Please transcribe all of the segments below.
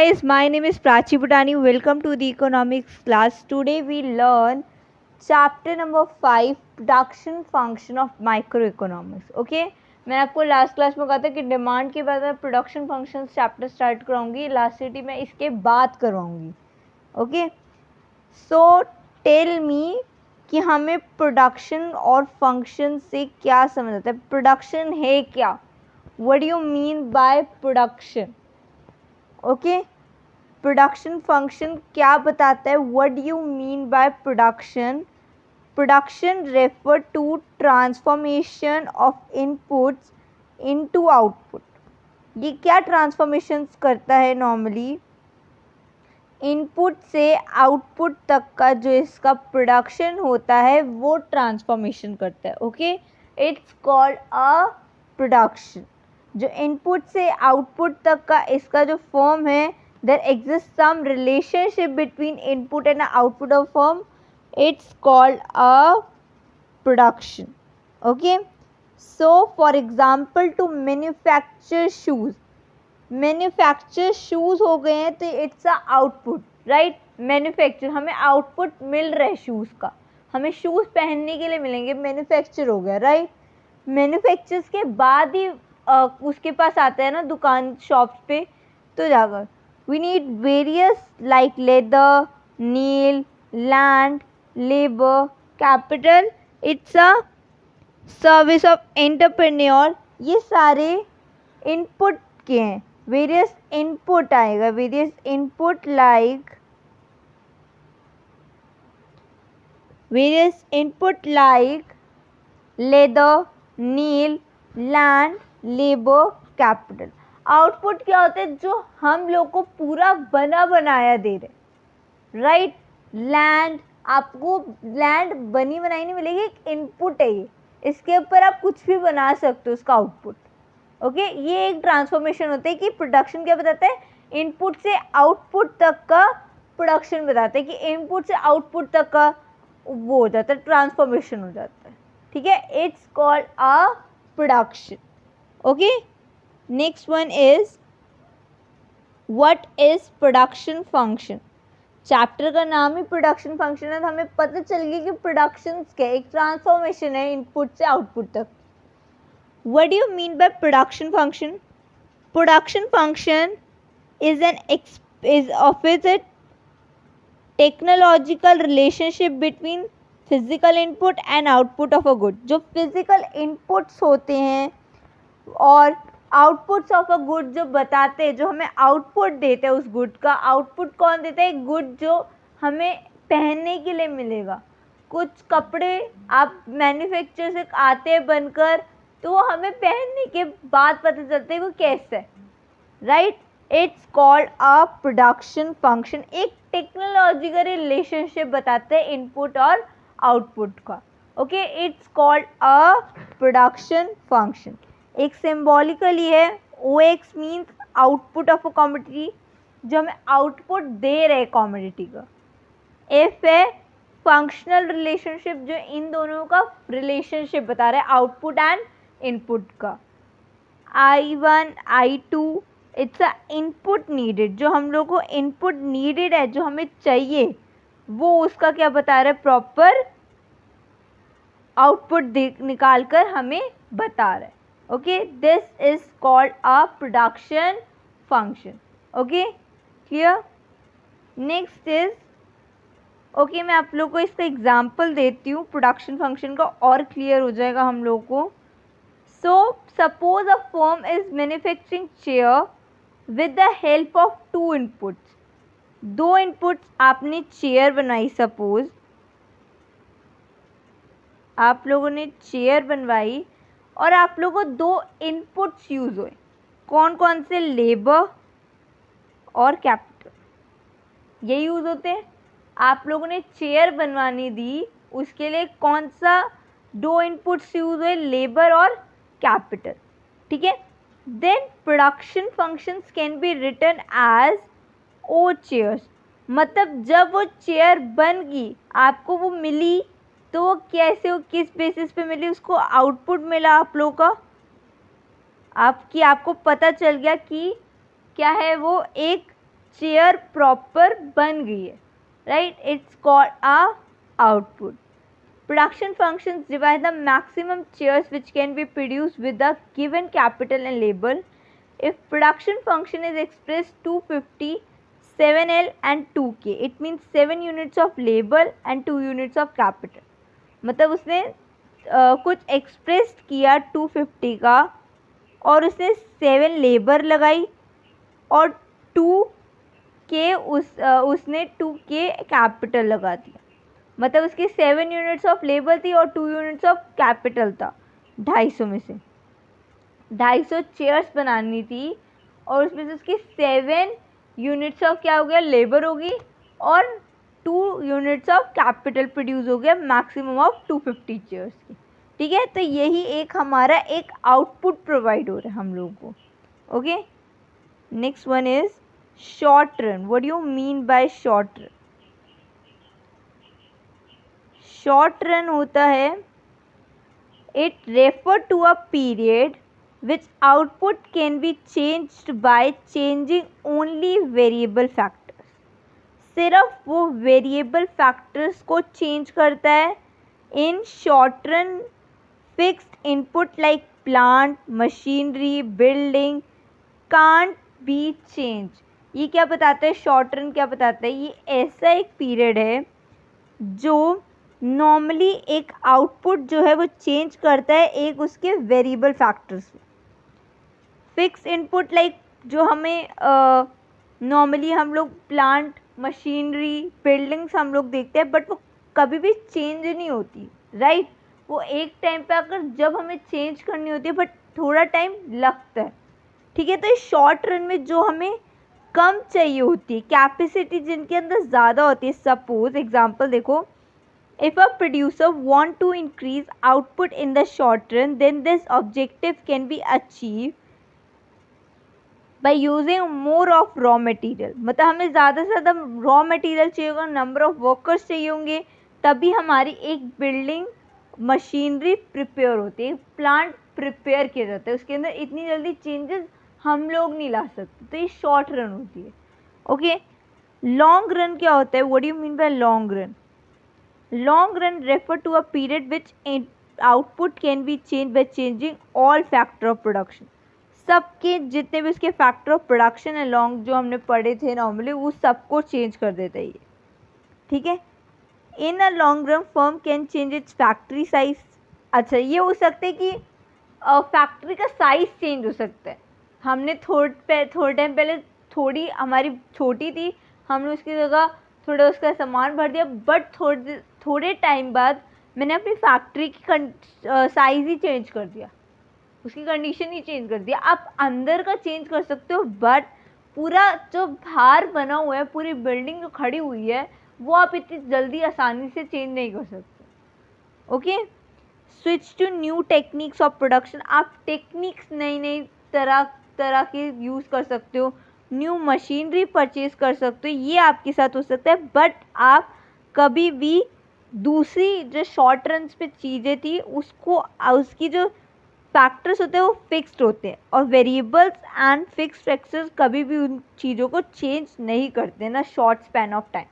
guys, my name is Prachi Bhutani. Welcome to the economics class. Today we learn chapter number 5 production function of microeconomics. Okay, मैं आपको last class में कहा था कि demand के बाद मैं प्रोडक्शन फंक्शन चैप्टर स्टार्ट कराऊंगी, इलास्टिसिटी में इसके बाद करवाऊंगी. ओके, सो टेल मी कि हमें प्रोडक्शन और फंक्शन से क्या समझ आता है. प्रोडक्शन है क्या? What do you mean by production? Okay, production function क्या बताता है? What do you mean by production? Production refer to transformation of inputs into output. ये क्या ट्रांसफॉर्मेशंस करता है? नॉर्मली इनपुट से आउटपुट तक का जो इसका प्रोडक्शन होता है वो ट्रांसफॉर्मेशन करता है. Okay, it's called a production. जो इनपुट से आउटपुट तक का इसका जो फॉर्म है, there exist some relationship between input and output of form. It's called a production. Okay, so for example to manufacture shoes. Manufacture shoes हो गए हैं तो it's a output, right. Manufacture, हमें आउटपुट मिल रहा है शूज़ का, हमें शूज़ पहनने के लिए मिलेंगे, मैन्युफैक्चर हो गया, राइट. मैन्युफैक्चर्स के बाद ही उसके पास आता है ना दुकान शॉप्स पे, तो जाकर we need various like leather, nail, land, labour, capital. It's a service of entrepreneur. ये सारे इनपुट के हैं. वेरियस इनपुट आएगा, various input like leather, nail, land, labour, capital. Output क्या होता है? जो हम लोग को पूरा बना बनाया दे रहे, राइट. लैंड, आपको लैंड बनी बनाई नहीं मिलेगी, एक इनपुट है ये, इसके ऊपर आप कुछ भी बना सकते हो, उसका आउटपुट. ओके, ये एक ट्रांसफॉर्मेशन होता है कि प्रोडक्शन क्या बताता है? इनपुट से आउटपुट तक का प्रोडक्शन बताता है कि इनपुट से आउटपुट तक का वो हो जाता है, ट्रांसफॉर्मेशन हो जाता है. ठीक है, it's called a production. Okay, next one is what is production function. Chapter का नाम ही प्रोडक्शन फंक्शन है, तो हमें पता चल गया कि प्रोडक्शन क्या है. एक ट्रांसफॉर्मेशन है इनपुट से आउटपुट तक. What do you mean by production function? Production function is is opposite technological relationship between physical input and output of a good. जो physical inputs होते हैं और outputs of a good जो बताते हैं, जो हमें output देते हैं उस good का. output कौन देता है? good जो हमें पहनने के लिए मिलेगा. कुछ कपड़े आप मैन्युफैक्चर से आते हैं बनकर, तो वो हमें पहनने के बाद पता चलता है वो कैसा है, right. It's called a production function. एक टेक्नोलॉजी का रिलेशनशिप बताते हैं इनपुट और आउटपुट का. Okay, it's called a production function. एक सिम्बॉलिकली है. O x means output of a commodity, जो हमें आउटपुट दे रहे कमोडिटी का. एफ है फंक्शनल रिलेशनशिप, जो इन दोनों का रिलेशनशिप बता रहा है, आउटपुट एंड इनपुट का. I1, I2 it's a input needed, जो हम लोग को इनपुट नीडेड है, जो हमें चाहिए, वो उसका क्या बता रहा है? प्रॉपर आउटपुट निकाल कर हमें बता रहा है. Okay, this is called a production function. Okay, clear. Next is, okay, मैं आप लोग को इसका एग्जाम्पल देती हूँ प्रोडक्शन फंक्शन का, और क्लियर हो जाएगा हम लोग को. So suppose a firm is manufacturing chair with the help of two inputs. दो inputs आपने चेयर बनवाई. सपोज आप लोगों ने चेयर बनवाई और आप लोगों को दो इनपुट्स यूज हुए. कौन कौन से? लेबर और कैपिटल, ये यूज होते हैं. आप लोगों ने चेयर बनवानी दी, उसके लिए कौन सा दो इनपुट्स यूज हुए? लेबर और कैपिटल. ठीक है. Then production functions can be written as O chairs. मतलब जब वो चेयर बन गई, आपको वो मिली, तो वो कैसे, वो किस बेसिस पे मिली? उसको आउटपुट मिला आप लोगों का, आपको पता चल गया कि क्या है वो, एक चेयर प्रॉपर बन गई है, right, it's called a output. Production functions divide the maximum chairs which can be produced with the given capital and labor. If production function is expressed 250, 7L and 2K, it means 7 units of labor and 2 units of capital. मतलब उसने कुछ express किया 250 का और उसने 7 labour लगाई और 2K उसने 2K कैपिटल लगा दिया. मतलब उसकी 7 यूनिट्स ऑफ लेबर थी और 2 यूनिट्स ऑफ कैपिटल था. 250 में से 250 चेयर्स बनानी थी और उसमें से उसकी 7 यूनिट्स ऑफ क्या हो गया, लेबर होगी, और 2 यूनिट्स ऑफ कैपिटल प्रोड्यूस हो गया, मैक्सिमम ऑफ 250 चेयर्स की. ठीक है, तो यही एक हमारा एक आउटपुट प्रोवाइड हो रहा है हम लोगों को. Okay, next one is short run. What do you mean by short run? Short run होता है, it refer to a period which output can be changed by changing only variable factors. सिर्फ वो वेरिएबल फैक्टर्स को change करता है. In short run fixed input like plant, machinery, building can't be change. ये क्या बताता है, शॉर्ट रन क्या बताता है, ये ऐसा एक पीरियड है जो नॉर्मली एक आउटपुट जो है वो चेंज करता है एक उसके वेरिएबल फैक्टर्स में. फिक्स इनपुट लाइक जो हमें नॉर्मली हम लोग प्लांट, मशीनरी, बिल्डिंग्स हम लोग देखते हैं, बट वो कभी भी चेंज नहीं होती, राइट. वो एक टाइम पे आकर जब हमें चेंज करनी होती है, बट थोड़ा टाइम लगता है. ठीक है, तो इस शॉर्ट रन में जो हमें कम चाहिए होती है, कैपेसिटी जिनके अंदर ज़्यादा होती है. सपोज एग्जांपल देखो, if a producer want to increase output in the short run, then this objective can be achieved by using more of raw material. मतलब हमें ज़्यादा से ज़्यादा रॉ मटेरियल चाहिए होगा, नंबर ऑफ वर्कर्स चाहिए होंगे, तभी हमारी एक बिल्डिंग, मशीनरी प्रिपेयर होती है, प्लांट प्रिपेयर किया जाता है. उसके अंदर इतनी जल्दी चेंजेस हम लोग नहीं ला सकते, तो ये शॉर्ट रन होती है. ओके, लॉन्ग रन क्या होता है? What do you mean bye long run? Long run refer to a period which output can be changed by changing all factor of production. सबके जितने भी उसके फैक्टर ऑफ प्रोडक्शन है लॉन्ग जो हमने पढ़े थे नॉर्मली, वो सबको चेंज कर देता है ये. ठीक है, in a long run firm can change its factory size. अच्छा, ये हो सकता है कि फैक्ट्री का साइज चेंज हो सकता है. हमने थोड़े टाइम पहले थोड़ी हमारी छोटी थी, हमने उसकी जगह थोड़ा उसका सामान भर दिया, बट थोड़े टाइम बाद मैंने अपनी फैक्ट्री की साइज़ ही चेंज कर दिया, उसकी कंडीशन ही चेंज कर दिया. आप अंदर का चेंज कर सकते हो, बट पूरा जो बाहर बना हुआ है, पूरी बिल्डिंग जो खड़ी हुई है, वो आप इतनी जल्दी आसानी से चेंज नहीं कर सकते. Okay, switch to new techniques of production. आप टेक्निक्स नई तरह के यूज़ कर सकते हो, न्यू मशीनरी परचेज कर सकते हो, ये आपके साथ हो सकता है. बट आप कभी भी दूसरी जो शॉर्ट रन पे चीज़ें थी उसको, उसकी जो फैक्टर्स होते हैं वो फिक्स्ड होते हैं, और वेरिएबल्स एंड फिक्स्ड फैक्टर्स कभी भी उन चीज़ों को चेंज नहीं करते ना short span of time.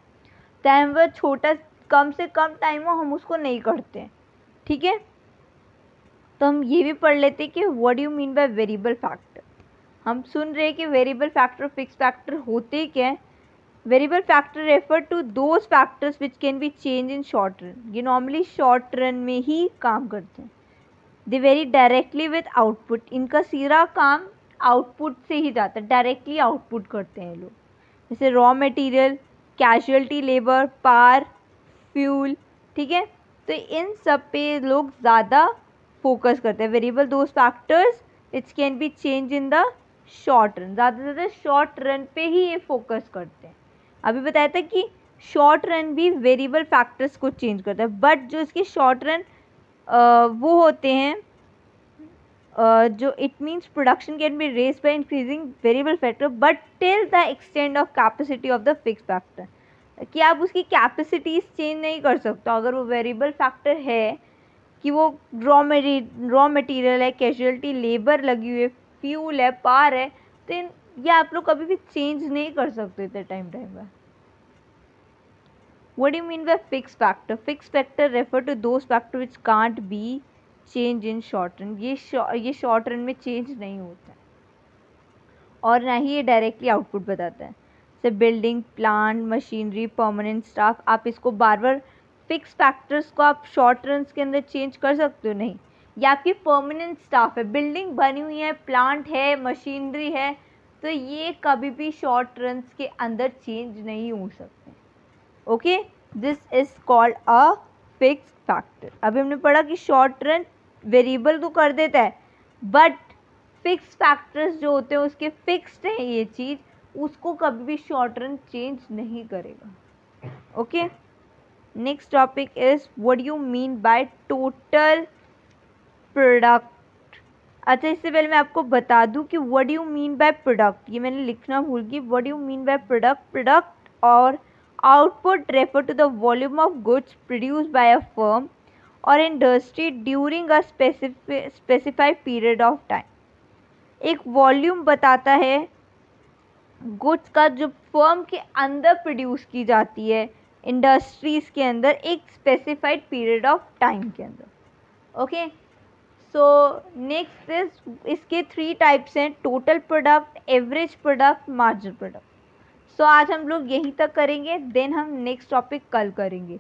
Time वह छोटा, कम से कम टाइम हो, हम उसको नहीं करते हैं. ठीक है, तो हम ये भी पढ़ लेते हैं कि what do you mean by variable factor. हम सुन रहे हैं कि वेरिएबल फैक्टर, फिक्स फैक्टर होते क्या है. Variable factor refer to those factors which can be change in short run. ये नॉर्मली शॉर्ट रन में ही काम करते हैं. They vary directly with output. इनका सीधा काम आउटपुट से ही जाता है, डायरेक्टली आउटपुट करते हैं लोग. जैसे raw material, casualty labour, power, fuel. ठीक है, तो इन सब पे लोग ज़्यादा फोकस करते हैं. Variable those factors which can be change in the short run. ज़्यादा से ज़्यादा शॉर्ट रन पे ही ये फोकस करते हैं. अभी बताया था कि शॉर्ट रन भी वेरिएबल फैक्टर्स को चेंज करता है, बट जो इसके शॉर्ट रन वो होते हैं जो it means production can be raise by increasing variable factor but till the extend of capacity of the fix factor. कि आप उसकी कैपेसिटीज चेंज नहीं कर सकते. अगर वो वेरिएबल फैक्टर है कि वो रॉ मटेरियल है, कैजुअलिटी लेबर लगी हुई है, फ्यूल है, पावर है, तो इन ये आप लोग कभी भी चेंज नहीं कर सकते थे टाइम पे। What do you mean by fixed factor? Fixed factor refer to those factor which can't be changed in short run. ये शॉर्ट रन में चेंज नहीं होता है और ना ही ये डायरेक्टली आउटपुट बताता है। जैसे building, plant, machinery, permanent staff, आप इसको बार बार फिक्स फैक्टर्स को आप शॉर्ट रन्स के अंदर चेंज कर सकते हो नहीं। ये आपकी परमानेंट स्टाफ है, बिल्डिंग बनी हुई है, प्लांट है, मशीनरी है, तो ये कभी भी शॉर्ट रन्स के अंदर चेंज नहीं हो सकते। Okay, this is called a fixed factor. अभी हमने पढ़ा कि शॉर्ट रन वेरिएबल तो कर देता है, बट फिक्स फैक्टर्स जो होते हैं उसके फिक्स्ड है ये चीज़, उसको कभी भी शॉर्ट रन चेंज नहीं करेगा। Okay, next topic is what you mean by total product. अच्छा, इससे पहले मैं आपको बता दूं कि what you mean by product, ये मैंने लिखना भूल गई। What you mean by product और output refer to the volume of goods produced by a firm और industry during a specified period of time. एक वॉल्यूम बताता है गुड्स का जो फर्म के अंदर प्रोड्यूस की जाती है इंडस्ट्रीज़ के अंदर एक स्पेसिफाइड पीरियड ऑफ टाइम के अंदर। ओके, सो नेक्स्ट इज, इसके 3 टाइप्स हैं, total product, average product, marginal product. So आज हम लोग यहीं तक करेंगे, देन हम नेक्स्ट टॉपिक कल करेंगे।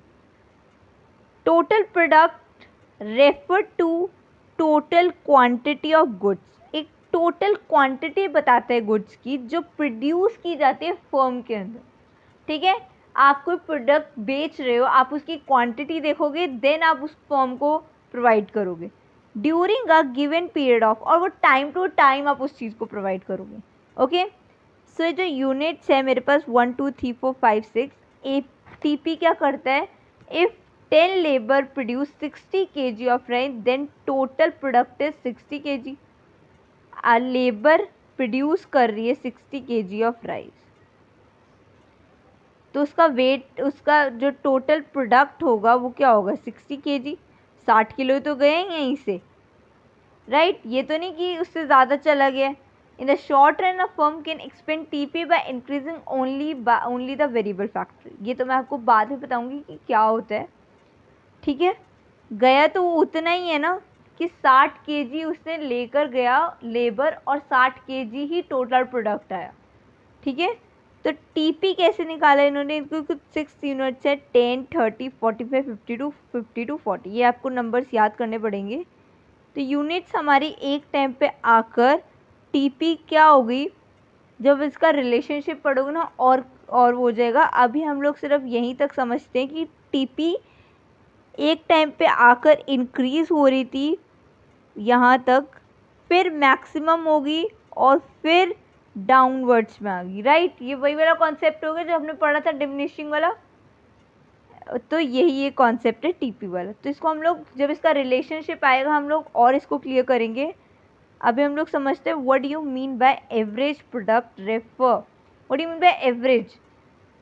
Total product refer to total quantity of goods, एक टोटल क्वांटिटी बताता है गुड्स की जो प्रोड्यूस की जाती है फर्म के अंदर। ठीक है, आप कोई प्रोडक्ट बेच रहे हो, आप उसकी क्वांटिटी देखोगे, देन आप उस फर्म को प्रोवाइड करोगे during a given period of, और वो टाइम टू टाइम आप उस चीज़ को प्रोवाइड करोगे। ओके, सो जो यूनिट्स है मेरे पास 1 2 3 4 5 6, ATP क्या करता है, if 10 labour produce 60 kg of rice then total product is 60 kg। Labour produce कर रही है 60 kg ऑफ राइस, तो उसका वेट, उसका जो टोटल प्रोडक्ट होगा वो क्या होगा, 60 kg। 60 किलो तो गए हैं यहीं से, राइट, ये तो नहीं कि उससे ज़्यादा चला गया। In the short run a firm can expand TP by increasing only the variable factor. ये तो मैं आपको बाद में बताऊंगी कि क्या होता है। ठीक है, गया तो वो उतना ही है ना कि 60 kg उसने लेकर गया लेबर और 60 kg ही टोटल प्रोडक्ट आया। ठीक है, तो TP कैसे निकाला इन्होंने, इनको कुछ 6 यूनिट्स है, 10 30 45 52 40, ये आपको नंबर्स याद करने पड़ेंगे। तो यूनिट्स हमारी एक टाइम पे आकर TP क्या होगी, जब इसका रिलेशनशिप पढ़ोगे ना और वो हो जाएगा। अभी हम लोग सिर्फ यहीं तक समझते हैं कि TP एक टाइम पे आकर इंक्रीज़ हो रही थी यहाँ तक, फिर मैक्सिमम होगी और फिर डाउनवर्ड्स में आ गई, राइट। ये वही वाला कॉन्सेप्ट हो गया जो हमने पढ़ा था डिमिनिशिंग वाला, तो यही ये कॉन्सेप्ट है TP वाला। तो इसको हम लोग जब इसका रिलेशनशिप आएगा हम लोग और इसको क्लियर करेंगे। अभी हम लोग समझते हैं what you mean by average product refer. What you mean by average,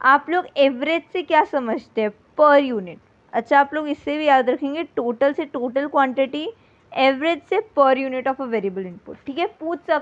आप लोग एवरेज से क्या समझते हैं, पर यूनिट। अच्छा, आप लोग इससे भी याद रखेंगे, टोटल से टोटल क्वांटिटी, एवरेज से per unit of a variable input. ठीक है, पूछ सकते